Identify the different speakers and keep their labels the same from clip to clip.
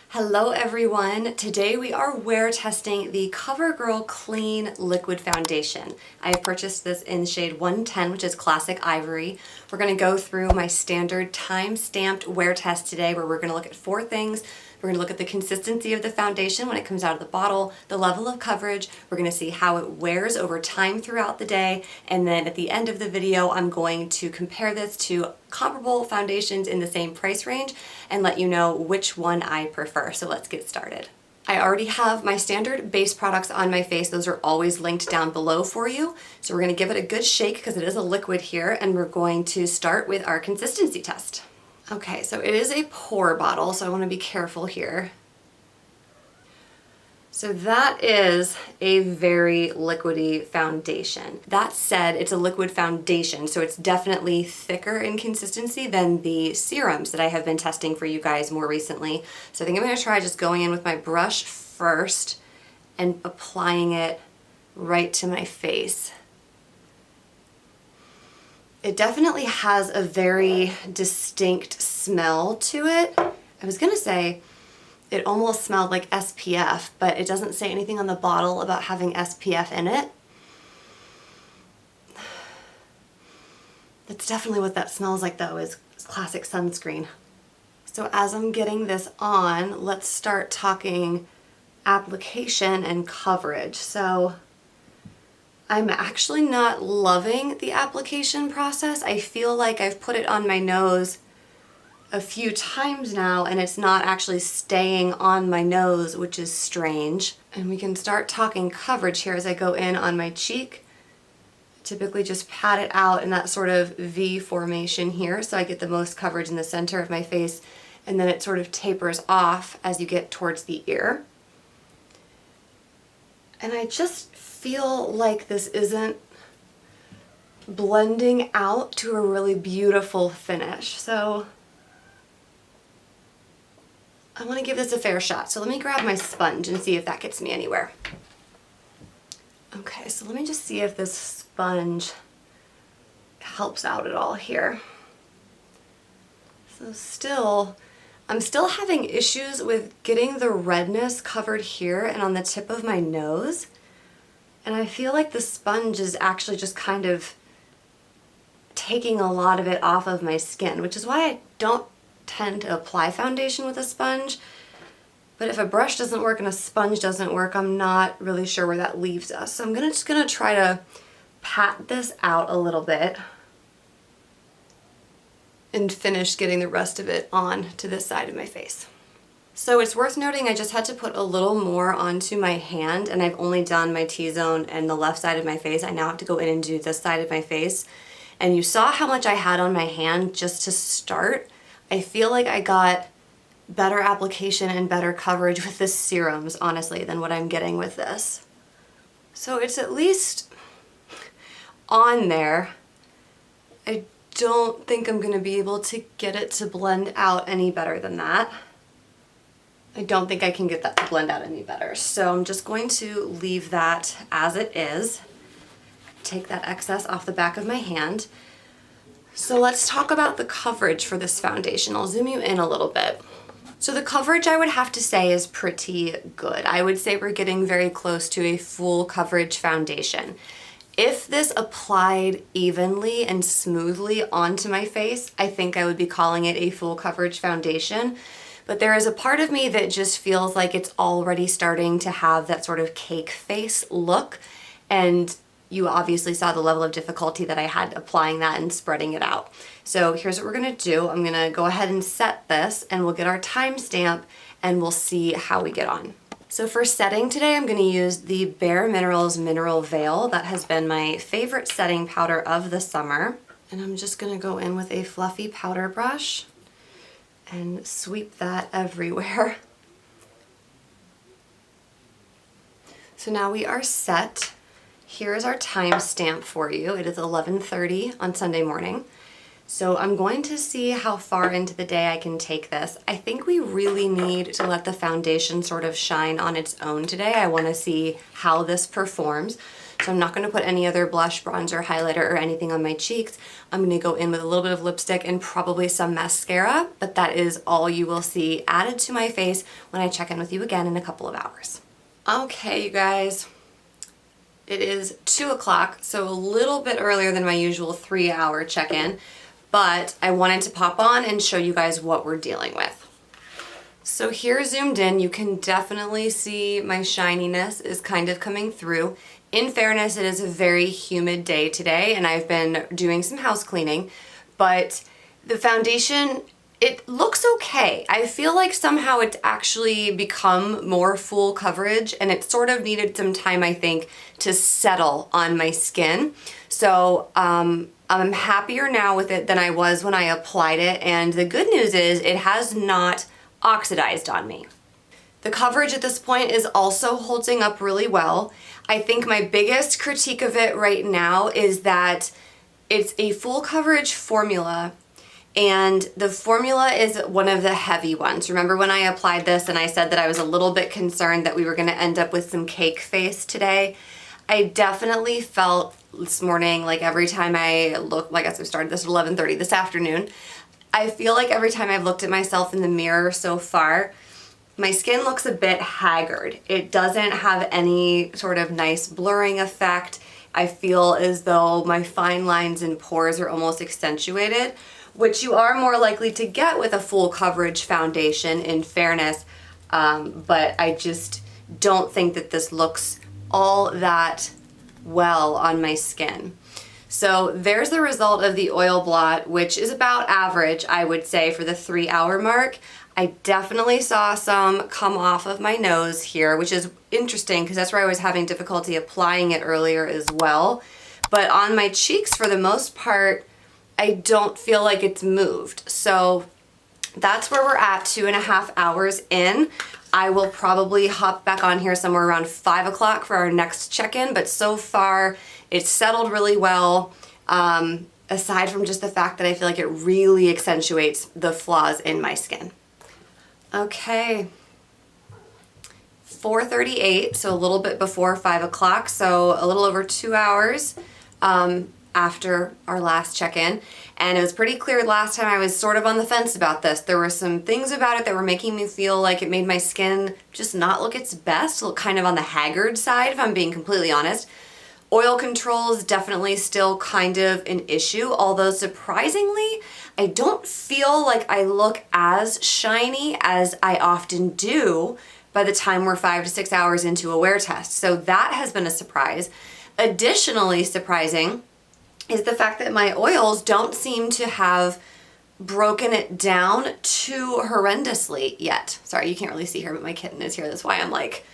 Speaker 1: Hello everyone! Today we are wear testing the CoverGirl Clean Liquid Foundation. I have purchased this in shade 110, which is classic ivory. We're going to go through my standard time-stamped wear test today where we're going to look at 4 things. We're going to look at the consistency of the foundation when it comes out of the bottle, the level of coverage, we're going to see how it wears over time throughout the day, and then at the end of the video I'm going to compare this to comparable foundations in the same price range and let you know which one I prefer. So let's get started. I already have my standard base products on my face. Those are always linked down below for you. So we're going to give it a good shake because it is a liquid here, and we're going to start with our consistency test. Okay, so it is a pour bottle, so I want to be careful here. So that is a very liquidy foundation. That said, it's a liquid foundation, so it's definitely thicker in consistency than the serums that I have been testing for you guys more recently. So I think I'm going to try just going in with my brush first and applying it right to my face. It definitely has a very distinct smell to it. I was gonna say it almost smelled like SPF, but it doesn't say anything on the bottle about having SPF in it. That's definitely what that smells like though, is classic sunscreen. So as I'm getting this on, let's start talking application and coverage. So I'm actually not loving the application process. I feel like I've put it on my nose a few times now and it's not actually staying on my nose, which is strange. And we can start talking coverage here as I go in on my cheek. Typically just pat it out in that sort of V formation here so I get the most coverage in the center of my face, and then it sort of tapers off as you get towards the ear. And I just feel like this isn't blending out to a really beautiful finish. So I want to give this a fair shot. So let me grab my sponge and see if that gets me anywhere. Okay, so let me just see if this sponge helps out at all here. So I'm still having issues with getting the redness covered here and on the tip of my nose. And I feel like the sponge is actually just kind of taking a lot of it off of my skin, which is why I don't tend to apply foundation with a sponge. But if a brush doesn't work and a sponge doesn't work, I'm not really sure where that leaves us. So I'm just gonna try to pat this out a little bit and finish getting the rest of it on to this side of my face. So it's worth noting I just had to put a little more onto my hand, and I've only done my T-zone and the left side of my face. I now have to go in and do this side of my face. And you saw how much I had on my hand just to start. I feel like I got better application and better coverage with the serums, honestly, than what I'm getting with this. So it's at least on there. I don't think I'm gonna be able to get it to blend out any better than that. I don't think I can get that to blend out any better. So I'm just going to leave that as it is. Take that excess off the back of my hand. So let's talk about the coverage for this foundation. I'll zoom you in a little bit. So the coverage, I would have to say, is pretty good. I would say we're getting very close to a full coverage foundation. If this applied evenly and smoothly onto my face, I think I would be calling it a full coverage foundation. But there is a part of me that just feels like it's already starting to have that sort of cake face look. And you obviously saw the level of difficulty that I had applying that and spreading it out. So here's what we're gonna do. I'm gonna go ahead and set this and we'll get our timestamp and we'll see how we get on. So for setting today, I'm gonna use the Bare Minerals Mineral Veil. That has been my favorite setting powder of the summer. And I'm just gonna go in with a fluffy powder brush and sweep that everywhere. So now we are set. Here is our timestamp for you. It is 11:30 on Sunday morning. So I'm going to see how far into the day I can take this. I think we really need to let the foundation sort of shine on its own today. I want to see how this performs. So I'm not gonna put any other blush, bronzer, highlighter, or anything on my cheeks. I'm gonna go in with a little bit of lipstick and probably some mascara, but that is all you will see added to my face when I check in with you again in a couple of hours. Okay, you guys. It is 2 o'clock, so a little bit earlier than my usual 3-hour check-in, but I wanted to pop on and show you guys what we're dealing with. So here zoomed in, you can definitely see my shininess is kind of coming through. In fairness, it is a very humid day today, and I've been doing some house cleaning, but the foundation, it looks okay. I feel like somehow it's actually become more full coverage, and it sort of needed some time, I think, to settle on my skin. So I'm happier now with it than I was when I applied it, and the good news is it has not oxidized on me. The coverage at this point is also holding up really well. I think my biggest critique of it right now is that it's a full coverage formula, and the formula is one of the heavy ones. Remember when I applied this and I said that I was a little bit concerned that we were gonna end up with some cake face today? I definitely felt this morning, like every time I look, like I guess I started this at 11:30 this afternoon, I feel like every time I've looked at myself in the mirror so far, my skin looks a bit haggard. It doesn't have any sort of nice blurring effect. I feel as though my fine lines and pores are almost accentuated, which you are more likely to get with a full coverage foundation, in fairness, but I just don't think that this looks all that well on my skin. So there's the result of the oil blot, which is about average, I would say, for the 3-hour mark. I definitely saw some come off of my nose here, which is interesting because that's where I was having difficulty applying it earlier as well. But on my cheeks, for the most part, I don't feel like it's moved. So that's where we're at 2.5 hours in. I will probably hop back on here somewhere around 5 o'clock for our next check-in, but so far it's settled really well, aside from just the fact that I feel like it really accentuates the flaws in my skin. Okay, 4:38, so a little bit before 5 o'clock, so a little over 2 hours after our last check-in. And it was pretty clear last time I was sort of on the fence about this. There were some things about it that were making me feel like it made my skin just not look its best, look kind of on the haggard side, if I'm being completely honest. Oil control is definitely still kind of an issue, although surprisingly, I don't feel like I look as shiny as I often do by the time we're 5 to 6 hours into a wear test. So that has been a surprise. Additionally surprising is the fact that my oils don't seem to have broken it down too horrendously yet. Sorry, you can't really see here, but my kitten is here. That's why I'm like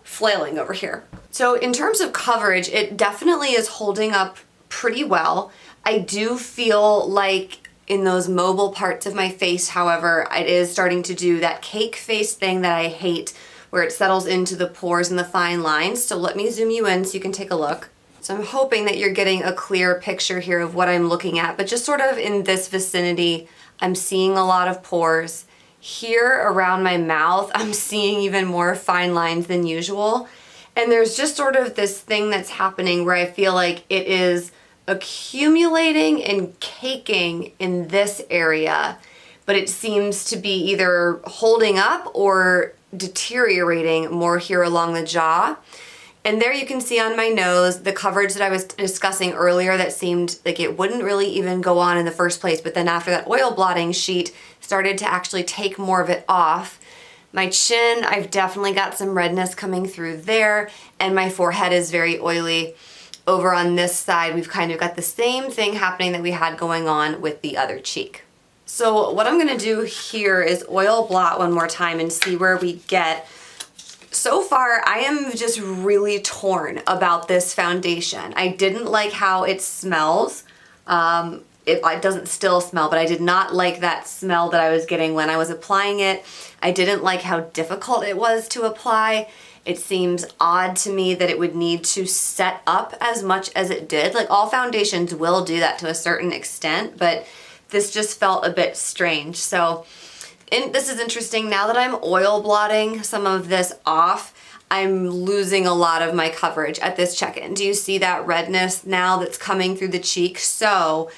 Speaker 1: flailing over here. So in terms of coverage, it definitely is holding up pretty well. I do feel like in those mobile parts of my face, however, it is starting to do that cake face thing that I hate, where it settles into the pores and the fine lines. So let me zoom you in so you can take a look. So I'm hoping that you're getting a clear picture here of what I'm looking at, but just sort of in this vicinity, I'm seeing a lot of pores. Here around my mouth, I'm seeing even more fine lines than usual. And there's just sort of this thing that's happening where I feel like it is accumulating and caking in this area, but it seems to be either holding up or deteriorating more here along the jaw. And there you can see on my nose the coverage that I was discussing earlier that seemed like it wouldn't really even go on in the first place, but then after that oil blotting sheet started to actually take more of it off. My chin, I've definitely got some redness coming through there, and my forehead is very oily. Over on this side, we've kind of got the same thing happening that we had going on with the other cheek. So what I'm gonna do here is oil blot one more time and see where we get. So far, I am just really torn about this foundation. I didn't like how it smells. It doesn't still smell, but I did not like that smell that I was getting when I was applying it. I didn't like how difficult it was to apply. It seems odd to me that it would need to set up as much as it did. Like, all foundations will do that to a certain extent, but this just felt a bit strange. So, this is interesting. Now that I'm oil blotting some of this off, I'm losing a lot of my coverage at this check-in. Do you see that redness now that's coming through the cheek? So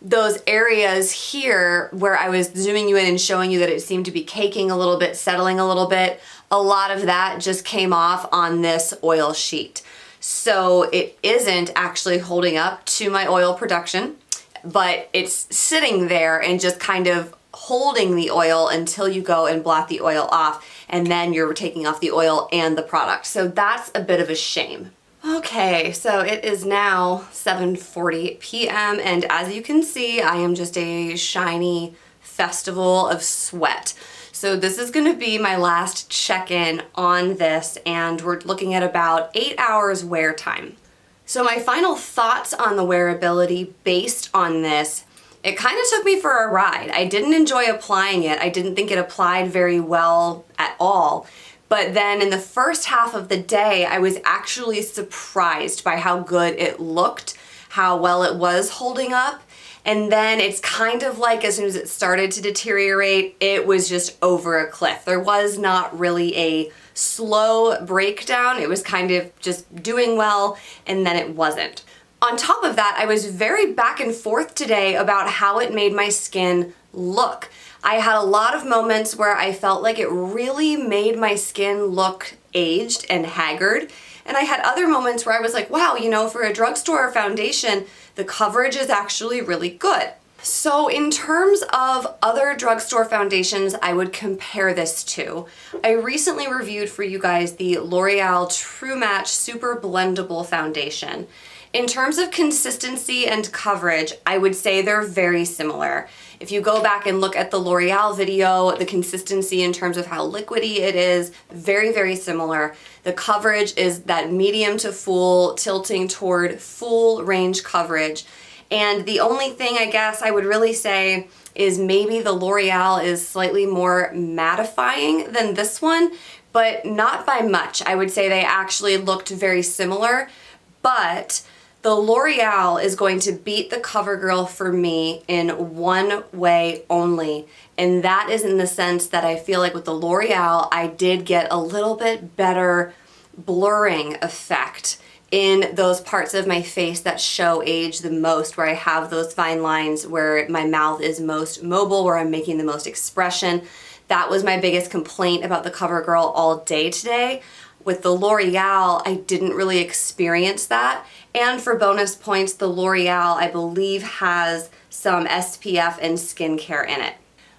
Speaker 1: those areas here where I was zooming you in and showing you that it seemed to be caking a little bit, settling a little bit, a lot of that just came off on this oil sheet. So it isn't actually holding up to my oil production, but it's sitting there and just kind of holding the oil until you go and blot the oil off, and then you're taking off the oil and the product. So that's a bit of a shame. Okay, so it is now 7:40 p.m. and as you can see, I am just a shiny festival of sweat. So this is gonna be my last check-in on this, and we're looking at about 8 hours wear time. So my final thoughts on the wearability based on this, it kind of took me for a ride. I didn't enjoy applying it. I didn't think it applied very well at all. But then in the first half of the day, I was actually surprised by how good it looked, how well it was holding up. And then it's kind of like as soon as it started to deteriorate, it was just over a cliff. There was not really a slow breakdown. It was kind of just doing well, and then it wasn't. On top of that, I was very back and forth today about how it made my skin look. I had a lot of moments where I felt like it really made my skin look aged and haggard. And I had other moments where I was like, wow, you know, for a drugstore foundation, the coverage is actually really good. So in terms of other drugstore foundations I would compare this to, I recently reviewed for you guys the L'Oreal True Match Super Blendable Foundation. In terms of consistency and coverage, I would say they're very similar. If you go back and look at the L'Oreal video, the consistency in terms of how liquidy it is, very, very similar. The coverage is that medium to full, tilting toward full range coverage. And the only thing I guess I would really say is maybe the L'Oreal is slightly more mattifying than this one, but not by much. I would say they actually looked very similar, but the L'Oreal is going to beat the CoverGirl for me in one way only, and that is in the sense that I feel like with the L'Oreal, I did get a little bit better blurring effect in those parts of my face that show age the most, where I have those fine lines, where my mouth is most mobile, where I'm making the most expression. That was my biggest complaint about the CoverGirl all day today. With the L'Oreal, I didn't really experience that. And for bonus points, the L'Oreal, I believe, has some SPF and skincare in it.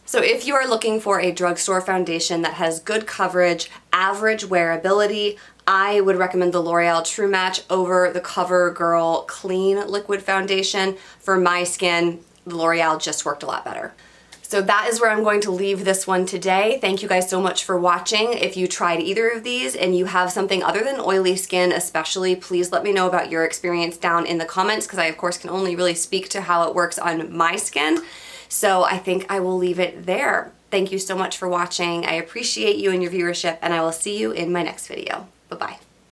Speaker 1: So if you are looking for a drugstore foundation that has good coverage, average wearability, I would recommend the L'Oreal True Match over the CoverGirl Clean Liquid Foundation. For my skin, the L'Oreal just worked a lot better. So that is where I'm going to leave this one today. Thank you guys so much for watching. If you tried either of these and you have something other than oily skin especially, please let me know about your experience down in the comments, because I of course can only really speak to how it works on my skin. So I think I will leave it there. Thank you so much for watching. I appreciate you and your viewership, and I will see you in my next video. Bye-bye.